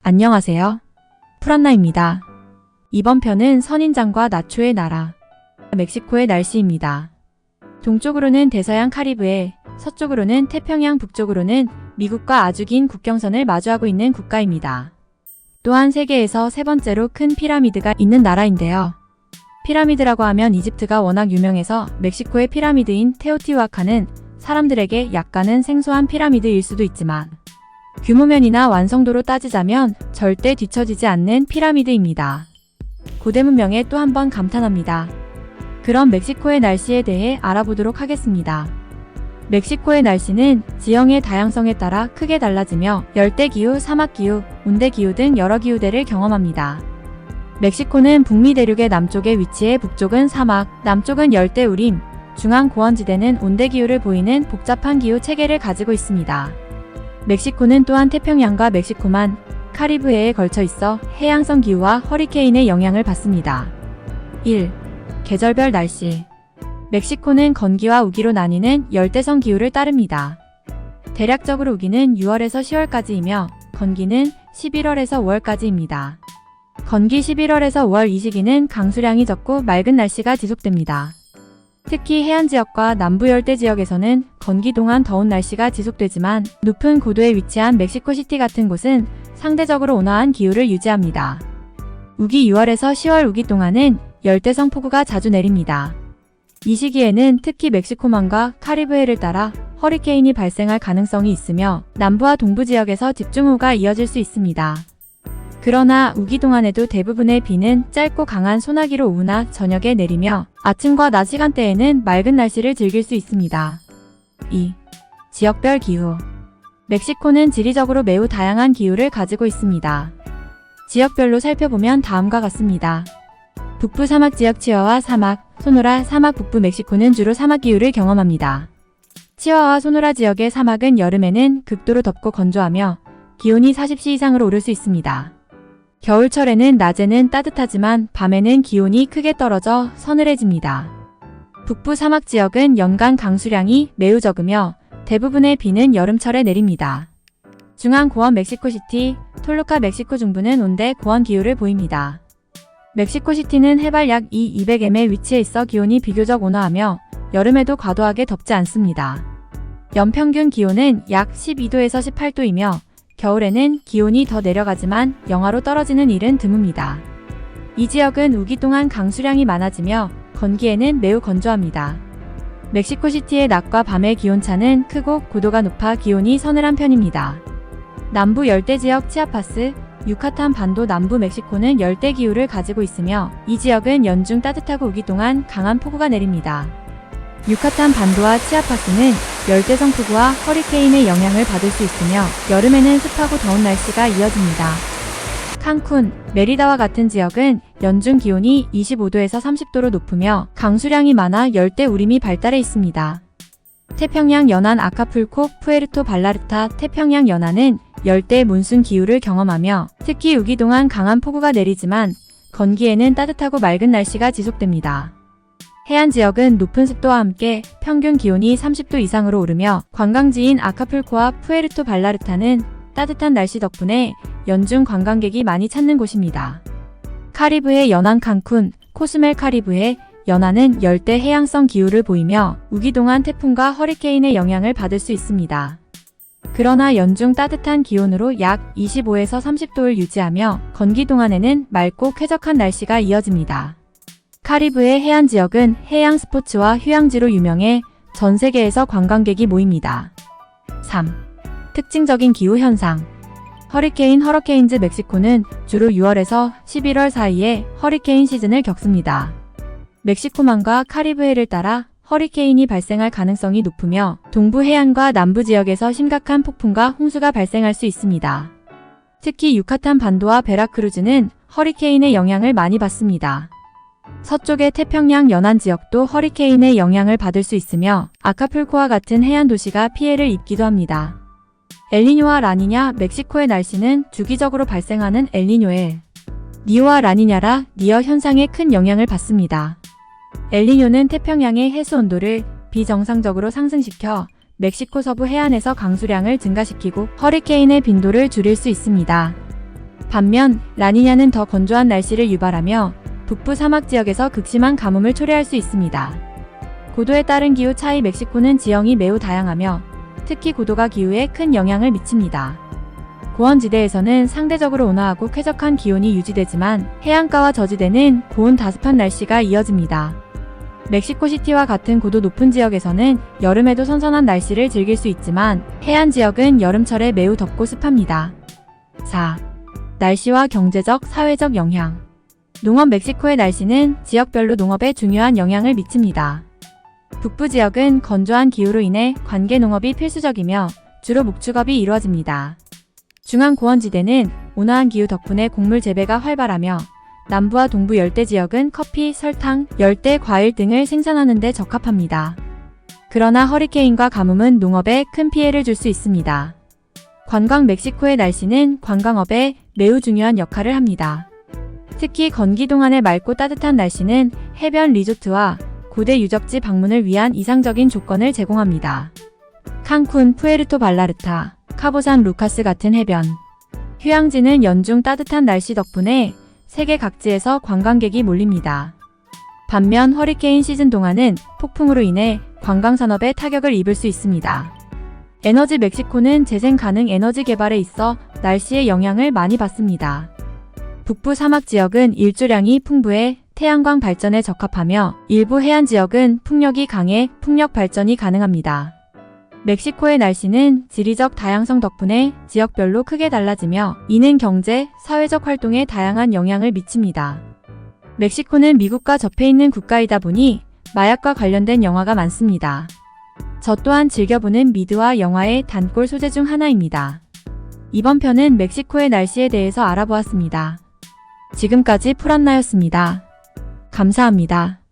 안녕하세요. 프란나입니다. 이번 편은 선인장과 나초의 나라, 멕시코의 날씨입니다. 동쪽으로는 대서양 카리브해, 서쪽으로는 태평양, 북쪽으로는 미국과 아주 긴 국경선을 마주하고 있는 국가입니다. 또한 세계에서 세 번째로 큰 피라미드가 있는 나라인데요. 피라미드라고 하면 이집트가 워낙 유명해서 멕시코의 피라미드인 테오티후아칸은 사람들에게 약간은 생소한 피라미드일 수도 있지만 규모면이나 완성도로 따지자면 절대 뒤처지지 않는 피라미드입니다. 고대 문명에 또 한 번 감탄합니다. 그럼 멕시코의 날씨에 대해 알아보도록 하겠습니다. 멕시코의 날씨는 지형의 다양성에 따라 크게 달라지며 열대기후, 사막기후, 온대기후 등 여러 기후대를 경험합니다. 멕시코는 북미 대륙의 남쪽에 위치해 북쪽은 사막, 남쪽은 열대우림, 중앙 고원지대는 온대기후를 보이는 복잡한 기후 체계를 가지고 있습니다. 멕시코는 또한 태평양과 멕시코만, 카리브해에 걸쳐 있어 해양성 기후와 허리케인의 영향을 받습니다. 1. 계절별 날씨. 멕시코는 건기와 우기로 나뉘는 열대성 기후를 따릅니다. 대략적으로 우기는 6월에서 10월까지이며 건기는 11월에서 5월까지입니다. 건기 11월에서 5월 이 시기는 강수량이 적고 맑은 날씨가 지속됩니다. 특히 해안 지역과 남부 열대 지역에서는 건기 동안 더운 날씨가 지속되지만 높은 고도에 위치한 멕시코시티 같은 곳은 상대적으로 온화한 기후를 유지합니다. 우기 6월에서 10월 우기 동안은 열대성 폭우가 자주 내립니다. 이 시기에는 특히 멕시코만과 카리브해를 따라 허리케인이 발생할 가능성이 있으며 남부와 동부 지역에서 집중호우가 이어질 수 있습니다. 그러나 우기 동안에도 대부분의 비는 짧고 강한 소나기로 오후나 저녁에 내리며 아침과 낮 시간대에는 맑은 날씨를 즐길 수 있습니다. 2. 지역별 기후. 멕시코는 지리적으로 매우 다양한 기후를 가지고 있습니다. 지역별로 살펴보면 다음과 같습니다. 북부 사막 지역 치와와 사막, 소노라 사막. 북부 멕시코는 주로 사막 기후를 경험합니다. 치와와 소노라 지역의 사막은 여름에는 극도로 덥고 건조하며 기온이 40도 이상으로 오를 수 있습니다. 겨울철에는 낮에는 따뜻하지만 밤에는 기온이 크게 떨어져 서늘해집니다. 북부 사막 지역은 연간 강수량이 매우 적으며 대부분의 비는 여름철에 내립니다. 중앙 고원 멕시코시티, 톨루카 멕시코 중부는 온대 고원 기후를 보입니다. 멕시코시티는 해발 약 200m에 위치해 있어 기온이 비교적 온화하며 여름에도 과도하게 덥지 않습니다. 연평균 기온은 약 12도에서 18도이며 겨울에는 기온이 더 내려가지만 영하로 떨어지는 일은 드뭅니다. 이 지역은 우기 동안 강수량이 많아지며 건기에는 매우 건조합니다. 멕시코시티의 낮과 밤의 기온차는 크고 고도가 높아 기온이 서늘한 편입니다. 남부 열대지역 치아파스, 유카탄 반도 남부 멕시코는 열대기후를 가지고 있으며 이 지역은 연중 따뜻하고 우기 동안 강한 폭우가 내립니다. 유카탄 반도와 치아파스는 열대성 폭우와 허리케인의 영향을 받을 수 있으며 여름에는 습하고 더운 날씨가 이어집니다. 칸쿤, 메리다와 같은 지역은 연중 기온이 25도에서 30도로 높으며 강수량이 많아 열대우림이 발달해 있습니다. 태평양 연안 아카풀코, 푸에르토 발라르타, 태평양 연안은 열대 몬순 기후를 경험하며 특히 우기 동안 강한 폭우가 내리지만 건기에는 따뜻하고 맑은 날씨가 지속됩니다. 해안 지역은 높은 습도와 함께 평균 기온이 30도 이상으로 오르며 관광지인 아카풀코와 푸에르토 발라르타는 따뜻한 날씨 덕분에 연중 관광객이 많이 찾는 곳입니다. 카리브해 연안 칸쿤, 코스멜 카리브해 연안은 열대 해양성 기후를 보이며 우기 동안 태풍과 허리케인의 영향을 받을 수 있습니다. 그러나 연중 따뜻한 기온으로 약 25에서 30도를 유지하며 건기 동안에는 맑고 쾌적한 날씨가 이어집니다. 카리브해 해안 지역은 해양 스포츠와 휴양지로 유명해 전 세계에서 관광객이 모입니다. 3. 특징적인 기후 현상. 허리케인즈 멕시코는 주로 6월에서 11월 사이에 허리케인 시즌을 겪습니다. 멕시코만과 카리브해를 따라 허리케인이 발생할 가능성이 높으며 동부 해안과 남부 지역에서 심각한 폭풍과 홍수가 발생할 수 있습니다. 특히 유카탄 반도와 베라크루즈는 허리케인의 영향을 많이 받습니다. 서쪽의 태평양 연안 지역도 허리케인의 영향을 받을 수 있으며 아카풀코와 같은 해안 도시가 피해를 입기도 합니다. 엘니뇨와 라니냐. 멕시코의 날씨는 주기적으로 발생하는 엘니뇨에 니오와 라니냐라 니어 현상에 큰 영향을 받습니다. 엘니뇨는 태평양의 해수 온도를 비정상적으로 상승시켜 멕시코 서부 해안에서 강수량을 증가시키고 허리케인의 빈도를 줄일 수 있습니다. 반면 라니냐는 더 건조한 날씨를 유발하며 북부 사막 지역에서 극심한 가뭄을 초래할 수 있습니다. 고도에 따른 기후 차이 멕시코는 지형이 매우 다양하며 특히 고도가 기후에 큰 영향을 미칩니다. 고원지대에서는 상대적으로 온화하고 쾌적한 기온이 유지되지만 해안가와 저지대는 고온 다습한 날씨가 이어집니다. 멕시코시티와 같은 고도 높은 지역에서는 여름에도 선선한 날씨를 즐길 수 있지만 해안 지역은 여름철에 매우 덥고 습합니다. 4. 날씨와 경제적, 사회적 영향. 농업 멕시코의 날씨는 지역별로 농업에 중요한 영향을 미칩니다. 북부 지역은 건조한 기후로 인해 관계 농업이 필수적이며 주로 목축업이 이루어집니다. 중앙 고원지대는 온화한 기후 덕분에 곡물 재배가 활발하며 남부와 동부 열대 지역은 커피, 설탕, 열대 과일 등을 생산하는 데 적합합니다. 그러나 허리케인과 가뭄은 농업에 큰 피해를 줄 수 있습니다. 관광 멕시코의 날씨는 관광업에 매우 중요한 역할을 합니다. 특히 건기 동안의 맑고 따뜻한 날씨는 해변 리조트와 고대 유적지 방문을 위한 이상적인 조건을 제공합니다. 칸쿤, 푸에르토 발라르타, 카보산 루카스 같은 해변, 휴양지는 연중 따뜻한 날씨 덕분에 세계 각지에서 관광객이 몰립니다. 반면 허리케인 시즌 동안은 폭풍으로 인해 관광산업에 타격을 입을 수 있습니다. 에너지 멕시코는 재생 가능 에너지 개발에 있어 날씨의 영향을 많이 받습니다. 북부 사막 지역은 일조량이 풍부해 태양광 발전에 적합하며 일부 해안 지역은 풍력이 강해 풍력 발전이 가능합니다. 멕시코의 날씨는 지리적 다양성 덕분에 지역별로 크게 달라지며 이는 경제, 사회적 활동에 다양한 영향을 미칩니다. 멕시코는 미국과 접해 있는 국가이다 보니 마약과 관련된 영화가 많습니다. 저 또한 즐겨보는 미드와 영화의 단골 소재 중 하나입니다. 이번 편은 멕시코의 날씨에 대해서 알아보았습니다. 지금까지 풀안나였습니다. 감사합니다.